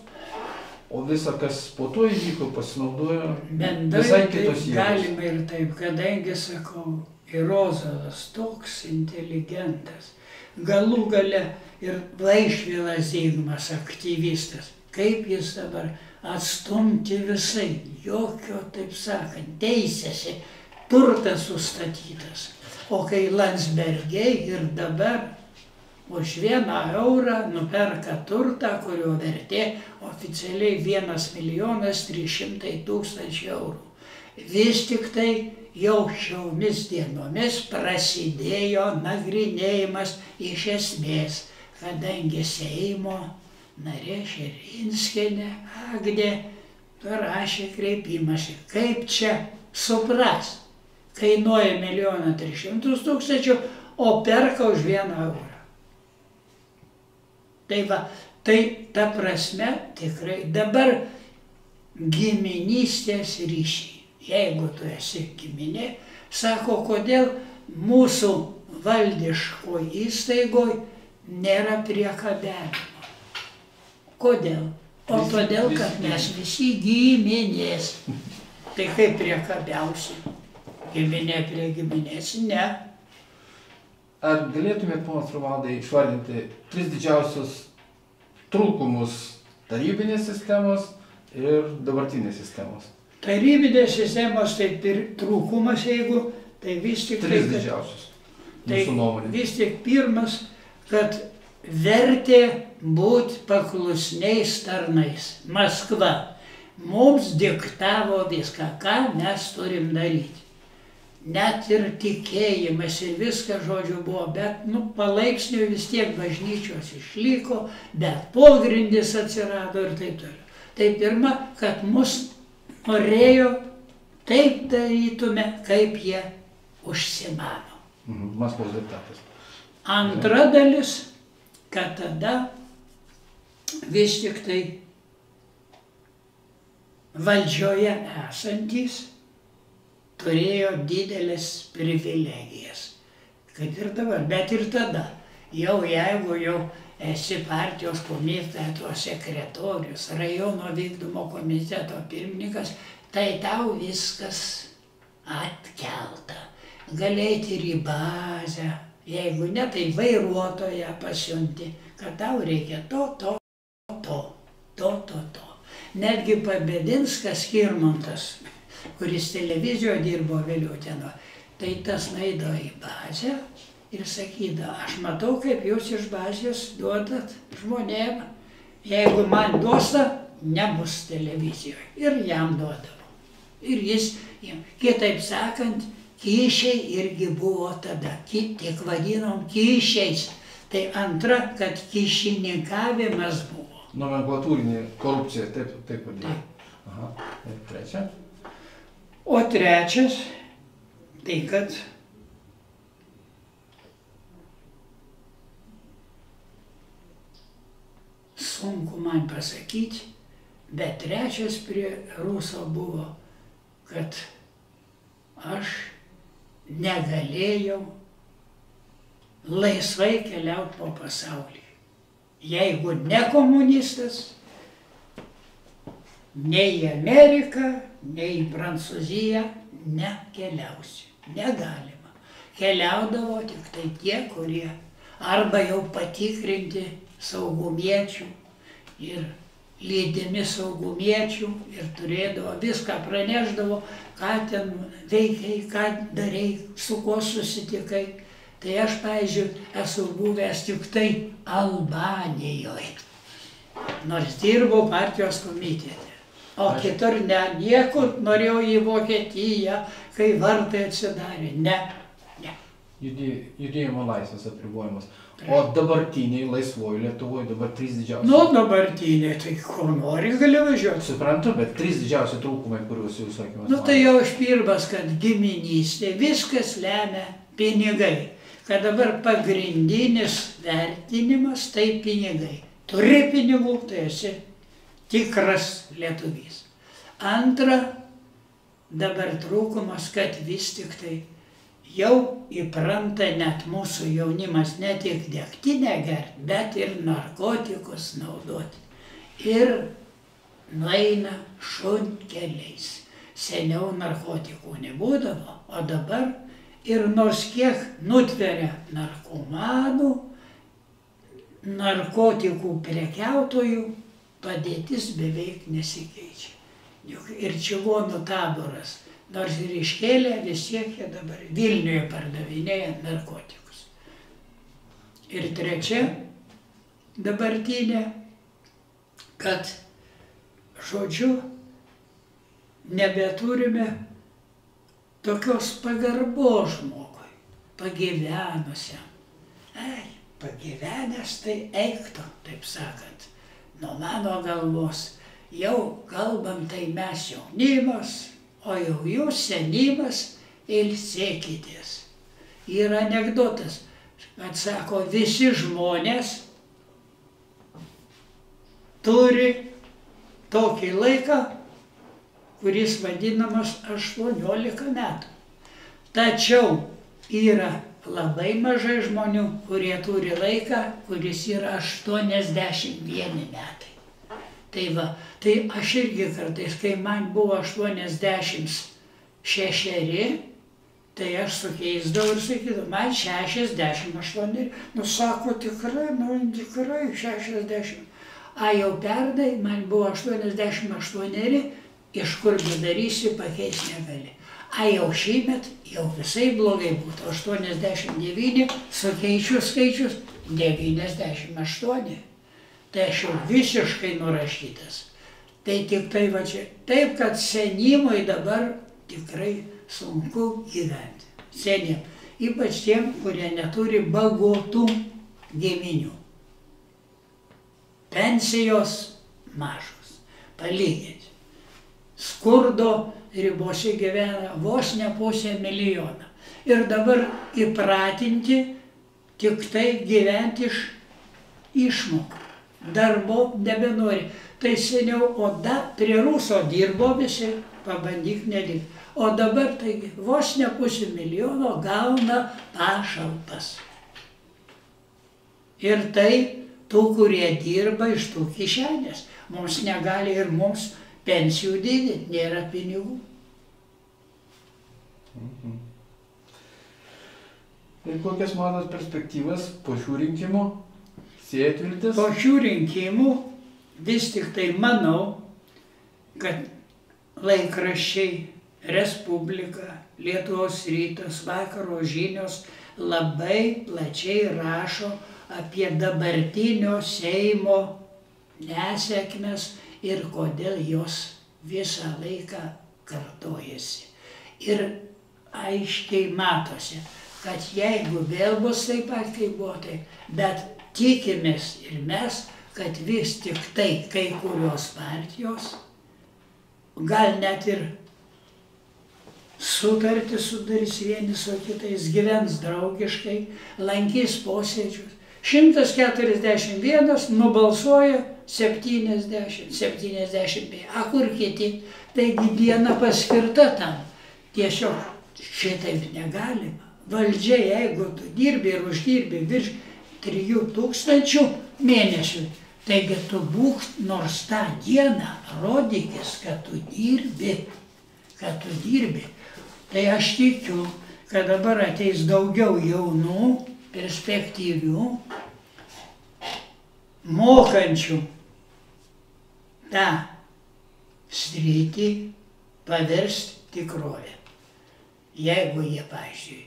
o visa, kas po to įvyko, pasinaudojo visai kitos jėgos? Galima ir taip, kadangi, sakau, ir Ozolas toks inteligentas, galų gale ir Vaišvilas Zigmas aktyvistas, kaip jis dabar atstumti visai, jokio, taip sakant, teisėsi, turtas sustatytas. O kai Landsbergiai ir dabar už 1 eurą nuperka turtą, kurio vertė oficialiai 1 300 000 eurų. Vis tik tai jau šiomis dienomis prasidėjo nagrinėjimas iš esmės, kadangi Seimo narė Širinskienė Agnė parašė kreipimąsi, kaip čia suprast, kainuoja 1 300 000, o perka už 1 eurą. Tai va, tai ta prasme tikrai dabar giminystės ryšiai. Jeigu tu esi giminė, sako, kodėl mūsų valdiškoj įstaigoj nėra priekabiavimo. Kodėl? O todėl, kad mes visi giminės. Tai kaip priekabiausi? Giminė prie giminės? Ne. Ar galėtumėt, ponas Romualdai, išvardinti 3 didžiausius trūkumus tarybinės sistemos ir dabartinės sistemos? Tarybinės sistemos tai trūkumas, jeigu, tai vis tik... 3 didžiausius, jūsų nuomonė. Vis tik pirmas, kad vertė būti paklusniais tarnais. Maskva mums diktavo viską, ką mes turim daryti. Net ir tikėjimas ir viskas, žodžiu, buvo, bet, palaipsniui vis tiek bažnyčios išliko, bet pogrindis atsirado ir taip toliau. Tai pirma, kad mus norėjo taip darytume, kaip jie užsimano. Maskvos diktatas. Antra dalis, kad tada vis tik tai valdžioje esantys turėjo didelės privilegijas. Kad ir dabar, bet ir tada. Jau jeigu jau esi partijos komiteto sekretorius, rajono vykdomo komiteto pirmininkas, tai tau viskas atkelta. Galėti ir į bazę, jeigu ne, tai vairuotoją pasiunti, kad tau reikia to. Netgi Pabedinskas Skirmantas, kuris televizijoje dirbo vėliau ten, tai tas nueidavo į bazę ir sakydavo, aš matau, kaip jūs iš bazės duodat žmonėm, jeigu man duosta, nebus televizijoje. Ir jam duodavo. Ir jis, kitaip sakant, kyšiai irgi buvo tada, tik vadinom kyšiais. Tai antra, kad kyšininkavimas buvo. Nomenklatūrinė korupcija, taip vadinasi. Aha, ir trečia? O trečias, tai kad sunku man pasakyti, bet trečias prie Ruso buvo, kad aš negalėjau laisvai keliauti po pasaulį. Jeigu ne komunistas, nei į Ameriką, nei į Prancūziją nekeliausiu. Negalima. Keliaudavo tik tai tie, kurie arba jau patikrinti saugumiečių ir lydimi saugumiečių ir turėdavo viską, praneždavo, ką ten veikiai, ką darei, su kuo susitikai. Tai aš, pavyzdžiui, esu buvęs tik tai Albanijoje, nors dirbau partijos komitete. O kitur ne, niekur norėjau į Vokietiją, kai vartai atsidarė. Ne. Judėjimo laisvės apribojimas. O dabartiniai laisvoji Lietuvoje dabar 3 didžiausi. Dabartiniai, tai ko nori gali važiuoti. Suprantu, bet 3 didžiausi trūkumai, kuriuos jūs sakėme. Tai jau aš pirmas, kad giminystė, viskas lemia pinigai. Kad dabar pagrindinis vertinimas tai pinigai. Turi pinigų, tai esi tikras lietuvys. Antra, dabar trūkumas, kad vis tik tai jau įpranta net mūsų jaunimas ne tik degtinę gerti, bet ir narkotikus naudoti. Ir nueina šunkeliais. Seniau narkotikų nebūdavo, o dabar ir nors kiek nutveria narkomanų, narkotikų prekiautojų, padėtis beveik nesikeičia. Juk ir čigonų taboras, nors ir iškėlė, vis tiek jie dabar Vilniuje pardavinėja narkotikus. Ir trečia, dabartinė, kad, žodžiu, nebeturime tokios pagarbos žmogui, pagyvenusiam. Pagyvenęs tai eikto, taip sakant, nuo mano galvos. Jau kalbam, tai mes jaunimas, o jau jūs senimas, ilsėkitės. Yra anekdotas, kad sako, visi žmonės turi tokį laiką, kuris vadinamas 18 metų. Tačiau yra labai mažai žmonių, kurie turi laiką, kuris yra 81 metai. Tai va, tai aš irgi kartais, kai man buvo 86, tai aš sukeisdavau ir sakydavau, man 68. Nu sako, tikrai 60. A jau pernai man buvo 88, iš kur bedarysi, pakeis negali. A jau šįmet, jau visai blogai būtų, 89, sukeičiu skaičius 98. Tai aš jau visiškai nurašytas. Tai tik tai va čia, taip kad senimui dabar tikrai sunku gyventi. Senim, ypač tiem, kurie neturi bagotų giminių. Pensijos mažos, palyginti. Skurdo ribose gyvena vos ne 500 000. Ir dabar įpratinti tik tai gyventi iš išmokų. Darbo nebenori. Tai seniau, prie Ruso dirbo visi, pabandyk nedirbti. O dabar taigi vos ne 500 000 gauna pašalpas. Ir tai tų, kurie dirba iš tų kišenės. Mums negali ir mums pensijų didinti, nėra pinigų. Ir kokias matot perspektyvas po šių rinkimų? Siejat viltis? Po šių rinkimų vis tik tai manau, kad laikraščiai Respublika, Lietuvos rytas, Vakaro žinios labai plačiai rašo apie dabartinio Seimo nesėkmes ir kodėl jos visą laiką kartojasi. Ir aiškiai matosi, kad jeigu vėl bus taip pat, kaip buvo tai, bet tikimės ir mes, kad vis tik tai kai kurios partijos, gal net ir sutartį sudarys vieni su kitais, gyvens draugiškai, lankys posėdžius. 141 nubalsuoja 70, 75. A kur kiti? Taigi diena paskirta tam. Tiesiog šitaip negalima. Valdžia, jeigu tu dirbi ir uždirbi virš 3000 mėnesių, taigi tu būk nors tą dieną, rodykis, kad tu dirbi. Tai aš tikiu, kad dabar ateis daugiau jaunų, perspektyvių, mokančių tą sritį paversti tikrovę. Jeigu jie, pavyzdžiui,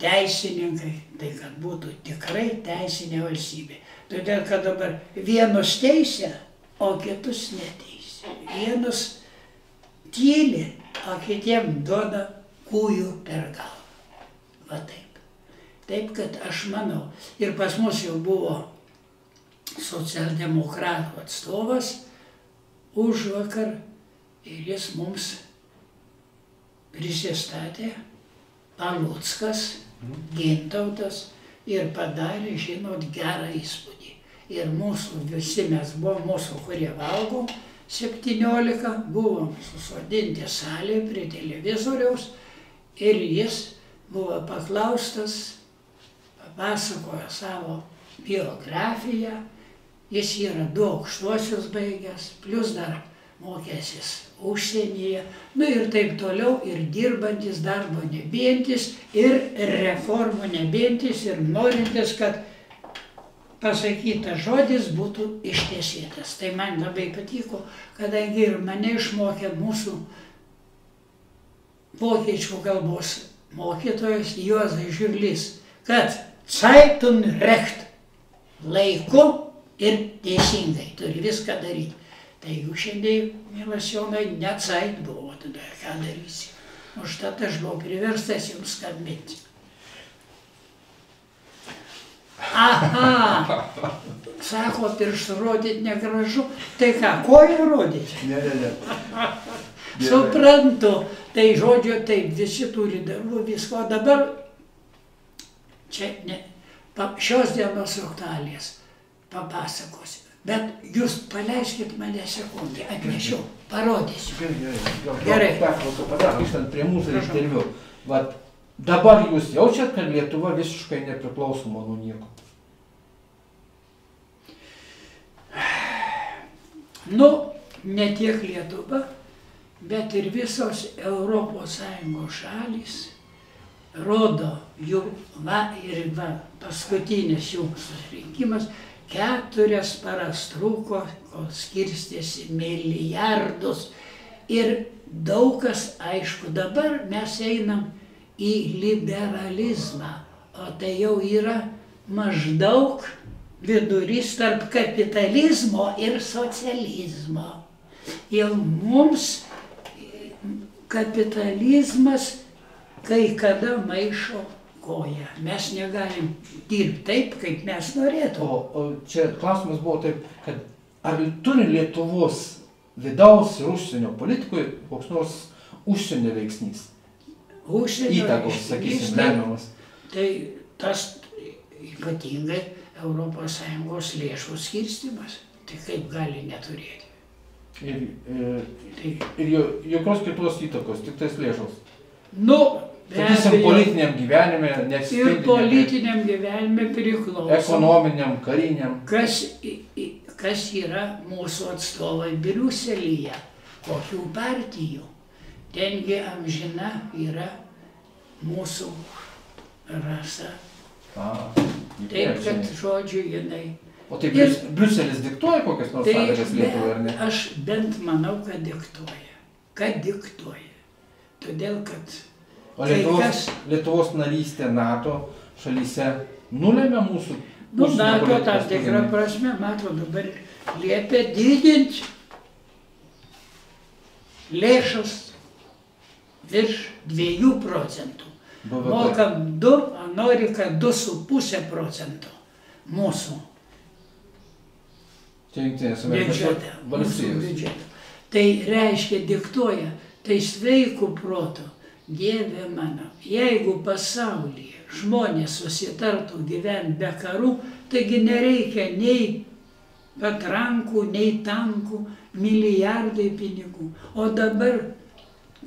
teisininkai, tai kad būtų tikrai teisinė valstybė. Todėl, kad dabar vienus teisia, o kitus neteisia. Vienus tyli, o kitiem duoda kūjų per galvą. Va taip. Taip, kad aš manau, ir pas mus jau buvo socialdemokratų atstovas užvakar ir jis mums prisistatė, Paluckas, Gintautas, ir padarė, žinot, gerą įspūdį. Ir mūsų, visi mes buvom, mūsų, kurie valgom, 17, buvom susodinti salėje prie televizoriaus ir jis buvo paklaustas, papasakojo savo biografiją, jis yra 2 aukštuosius baigęs, plus dar mokęsis užsienyje, nu ir taip toliau, ir dirbantis, darbo nebijantis, ir reformų nebijantis, ir norintis, kad pasakytas žodis būtų ištesėtas. Tai man labai patiko, kadangi ir mane išmokė mūsų vokiečių kalbos mokytojas Juozas Žiurlys, kad Zeit und Recht, laiku ir teisingai, turi viską daryti. Tai jų šiandien, mielas Jonai, ne Zeit buvo, tada ką darysi. Užtat aš buvau priverstas jums skambinti. Aha, sako, pirštų rodyti negražu. Tai ką, koją rodyti? Ne. Suprantu, tai žodžio taip, visi turi darbų, visko. Dabar čia ne, šios dienos aktualijas papasakosiu. Bet jūs paleiskit mane sekundę, atnešiu, parodysiu. Gerai. Grįžtant prie mūsų interviu. Vat, dabar jūs jaučiat, kad Lietuva visiškai nepriklausoma nuo nieko? Nu, ne tiek Lietuva, bet ir visos ES šalys rodo jų, ir paskutinis jų susirinkimas, 4 paras truko, kol skirstėsi milijardus. Ir daug kas, aišku, dabar mes einam į liberalizmą, o tai jau yra maždaug vidurys tarp kapitalizmo ir socializmo. Jau mums kapitalizmas kai kada maišo koją. Mes negalim dirbti taip, kaip mes norėtume. O čia klausimas buvo taip, kad ar turi Lietuvos vidaus ir užsienio politikoje koks nors užsienio veiksnys? Užsienio įtakos, sakysim, lemiamas. Tai tas ypatingai ES lėšų skirstymas. Tai kaip gali neturėti? Ir jokios kitos įtakos, tik tais lėšos. Nu, sakysim, politiniam gyvenime, ir politiniam gyvenime priklauso. Ekonominiam, kariniam. Kas yra mūsų atstovai Briuselyje, kokių partijų. Tengi amžina yra mūsų rasa. Taip, kad žodžiu jinai. O tai Briuselis diktuoja kokias nors sąlygas Lietuvai, ar ne? Aš bent manau, kad diktuoja. Kad diktuoja. Todėl, kad... O Lietuvos narystė NATO šalyse nulėmė mūsų... Nu, NATO tam tikrą prasme, mato, dabar liepia didinti lėšas virš 2 procentų. Mokam 2, o nori, kad 2,5 procento mūsų biudžeto. Tai reiškia, diktuoja, tai sveikų protų, Dieve mano, jeigu pasaulyje žmonės susitartų gyventi be karų, taigi nereikia nei patrankų, nei tankų, milijardai pinigų. O dabar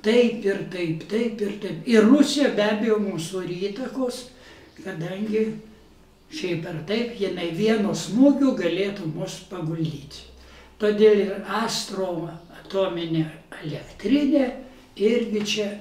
taip ir taip, taip ir taip. Ir Rusija be abejo mums turi įtakos, kadangi šiaip ar taip, jinai vienu smūgiu galėtų mus paguldyti. Todėl ir Astravo atominė elektrinė irgi čia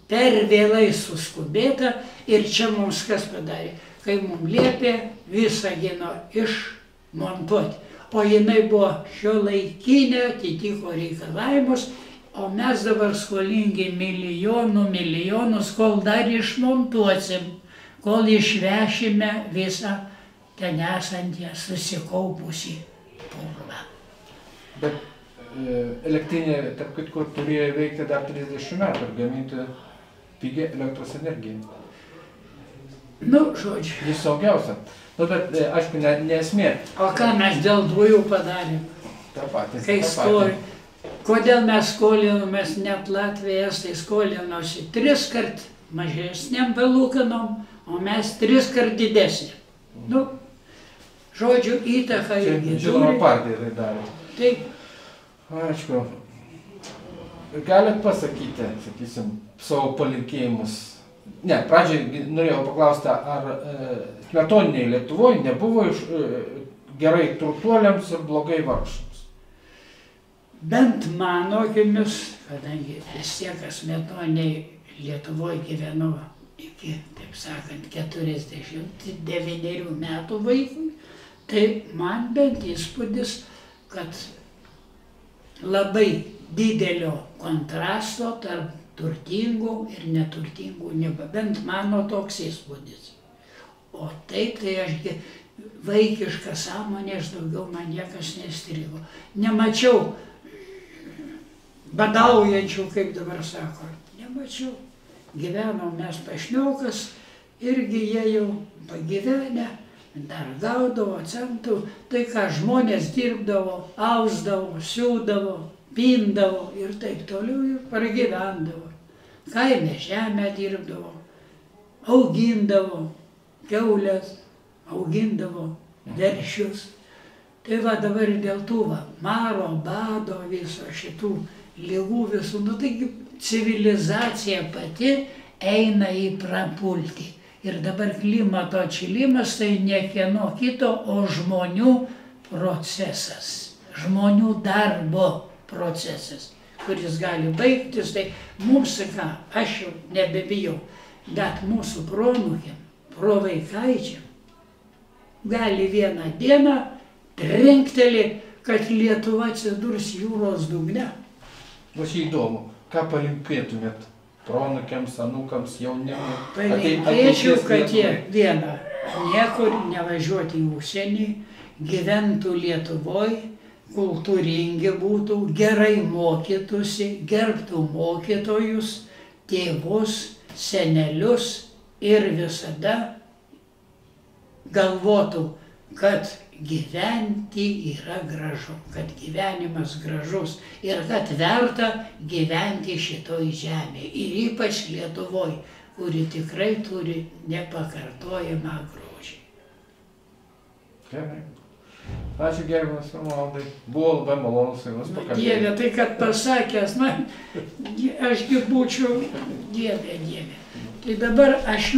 per vėlai suskubėta ir čia mums kas padarė, kai mums liepė Visagino išmontuoti. O jinai buvo šiuolaikinė, atitiko reikalavimus, o mes dabar skolingi milijonus, kol dar išmontuosim, kol išvešime visą ten esantį susikaupusį purvą. Bet elektrinė, tarp kitko, turėjo veikti dar 30 metų ir gaminti pigią elektros energiją. Nu, žodžiu. Jis saugiausia. Nu, bet, aišku, ne esmė. O ką mes dėl dujų padarėm? Ta pati. Kodėl mes skolinomės, net Latvija, Estai skolinosi 3 kart mažesniam palūkanom, o mes 3 kart didesnė. Nu, žodžiu, įtaka irgi turi. Žinoma, partija tai darė. Taip. Aišku. Galit pasakyti, sakysim, savo palinkėjimus. Ne, pradžiai norėjau paklausti, ar smetoniniai Lietuvoje nebuvo gerai turtuoliams ir blogai vargšams? Bent mano akimis, kadangi vis tiek smetoniniai Lietuvoje gyvenau iki, taip sakant, 49 metų vaikui, tai man bent įspūdis, kad labai didelio kontrasto tarp turtingų ir neturtingų nebuvo. Bent mano toks įspūdis. O tai aš vaikišką sąmonės daugiau man niekas nestrigo. Nemačiau badaujančių, kaip dabar sako. Nemačiau. Gyvenom mes pašniokas, irgi jie jau pagyvenę, dar gaudavo centų. Tai ką žmonės dirbdavo, ausdavo, siūdavo, pindavo ir taip toliau ir pragyvendavo. Kaime žemę dirbdavo, augindavo kiaulės, augindavo veršius. Tai va dabar dėl tų va, maro, bado, viso šitų ligų visų, nu taigi civilizacija pati eina į prapultį. Ir dabar klimato atšilimas tai ne kieno kito, o žmonių procesas, žmonių darbo procesas, kuris gali baigtis. Tai mums, ką, aš jau nebebijau, bet mūsų proanūkiam, provaikaičiam gali vieną dieną trinktelį, kad Lietuva atsidurs jūros dugne. O čia įdomu, ką palinkėtumėt proanūkiams, anūkams, jaunimui? Palinkėčiau, kad jie vieną niekur nevažiuoti į užsienį, gyventų Lietuvoje, kultūringi būtų, gerai mokytųsi, gerbtų mokytojus, tėvus, senelius ir visada galvotų, kad gyventi yra gražu, kad gyvenimas gražus ir kad verta gyventi šitoj žemėje. Ir ypač Lietuvoje, kuri tikrai turi nepakartojamą grožį. Gerai. Ačiū gerbiamas Romualdai. Buvo labai malonu su jumis pakalbėti. Dieve, tai kad pasakęs, man, ašgi būčiau, Dieve. Tai dabar aš